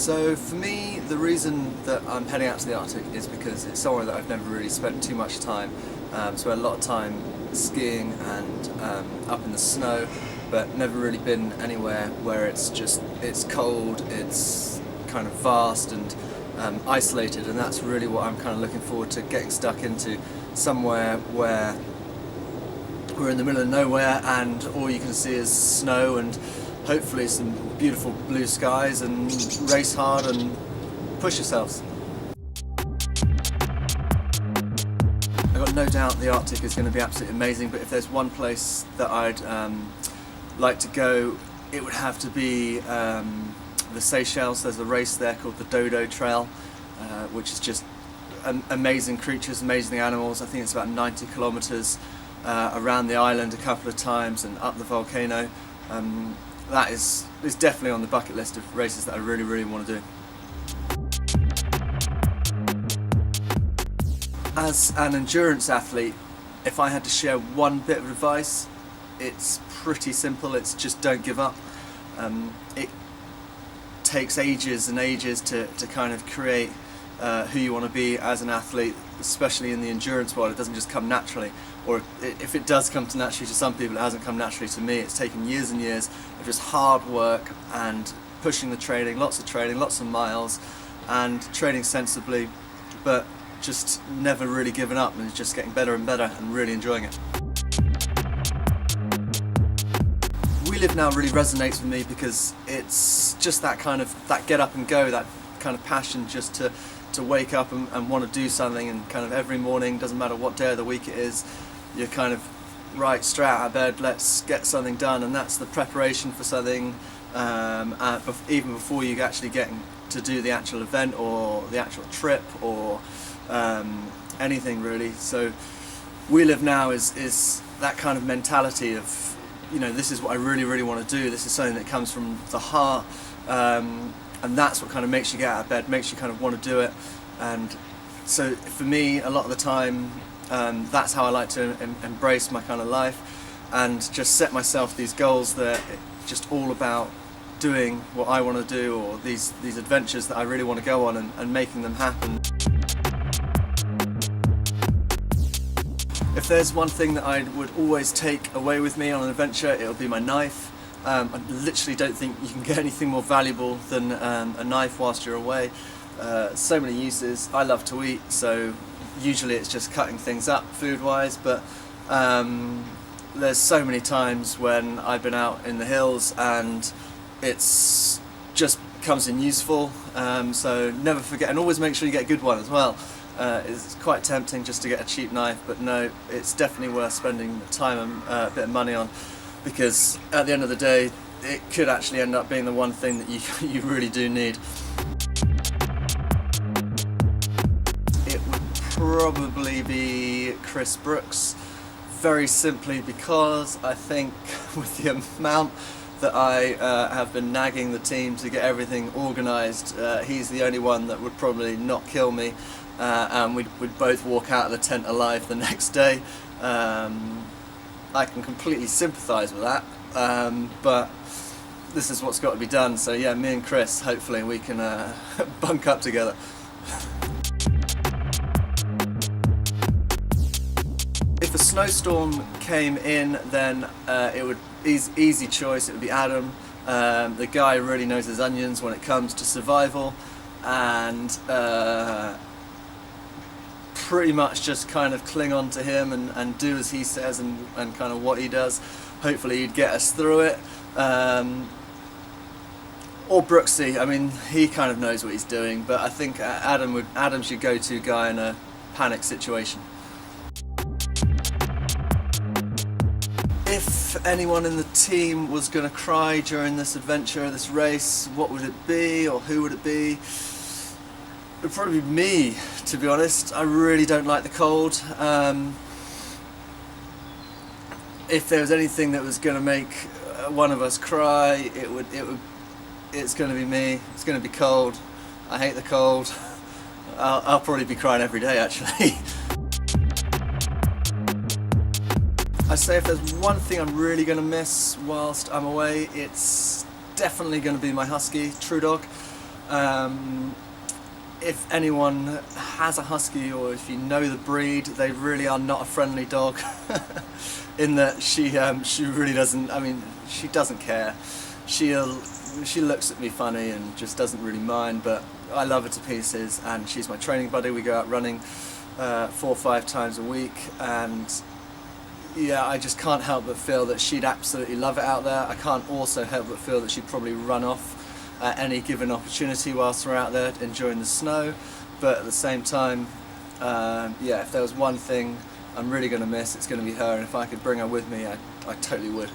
So for me, the reason that I'm heading out to the Arctic is because it's somewhere that I've never really spent too much time. Spent a lot of time skiing and up in the snow, but never really been anywhere where it's cold, it's kind of vast and isolated, and that's really what I'm kind of looking forward to getting stuck into. Somewhere where we're in the middle of nowhere and all you can see is snow and hopefully some beautiful blue skies, and race hard and push yourselves. I've got no doubt the Arctic is going to be absolutely amazing, but if there's one place that I'd like to go, it would have to be the Seychelles. There's a race there called the Dodo Trail, which is just amazing creatures, amazing animals. I think it's about 90 kilometers around the island a couple of times and up the volcano. That is definitely on the bucket list of races that I really, really want to do. As an endurance athlete, if I had to share one bit of advice, it's pretty simple. It's just don't give up. It takes ages and ages to kind of create who you want to be as an athlete, especially in the endurance world. It doesn't just come naturally, or if it does come naturally to some people, it hasn't come naturally to me. It's taken years and years of just hard work and pushing the training, lots of miles, and training sensibly, but just never really giving up and just getting better and better and really enjoying it. WeLiveNow really resonates with me because it's just that get up and go, that kind of passion just to wake up and want to do something, and kind of every morning, doesn't matter what day of the week it is, you're kind of right, straight out of bed, let's get something done. And that's the preparation for something, even before you actually get to do the actual event or the actual trip or anything really. So WeLiveNow is that kind of mentality of, you know, this is what I really, really want to do, this is something that comes from the heart, and that's what kind of makes you get out of bed, makes you kind of want to do it. And so for me, a lot of the time, that's how I like to embrace my kind of life, and just set myself these goals that are just all about doing what I want to do, or these adventures that I really want to go on, and making them happen. If there's one thing that I would always take away with me on an adventure, it would be my knife. I literally don't think you can get anything more valuable than a knife whilst you're away. So many uses. I love to eat, so usually it's just cutting things up food-wise, but there's so many times when I've been out in the hills and it's just comes in useful, so never forget, and always make sure you get a good one as well. It's quite tempting just to get a cheap knife, but no, it's definitely worth spending time and a bit of money on, because at the end of the day it could actually end up being the one thing that you really do need. It would probably be Chris Brooks, very simply because I think with the amount that I have been nagging the team to get everything organised, he's the only one that would probably not kill me, and we'd both walk out of the tent alive the next day. I can completely sympathise with that, but this is what's got to be done. So yeah, me and Chris, hopefully we can bunk up together. If a snowstorm came in, then it would easy choice. It would be Adam. The guy really knows his onions when it comes to survival, and pretty much just kind of cling on to him and do as he says and kind of what he does. Hopefully he'd get us through it. Or Brooksy, I mean, he kind of knows what he's doing, but I think Adam's your go-to guy in a panic situation. If anyone in the team was going to cry during this adventure, this race, what would it be, or who would it be? It would probably be me, to be honest. I really don't like the cold. If there was anything that was going to make one of us cry, it's going to be me. It's going to be cold. I hate the cold. I'll probably be crying every day, actually. I say if there's one thing I'm really going to miss whilst I'm away, it's definitely going to be my husky, True Dog. If anyone has a husky, or if you know the breed, they really are not a friendly dog. In that she really doesn't. I mean, she doesn't care. She looks at me funny and just doesn't really mind. But I love her to pieces, and she's my training buddy. We go out running 4 or 5 times a week, and yeah, I just can't help but feel that she'd absolutely love it out there. I can't also help but feel that she'd probably run off at any given opportunity whilst we're out there enjoying the snow. But at the same time, yeah, if there was one thing I'm really going to miss, it's going to be her, and if I could bring her with me, I totally would.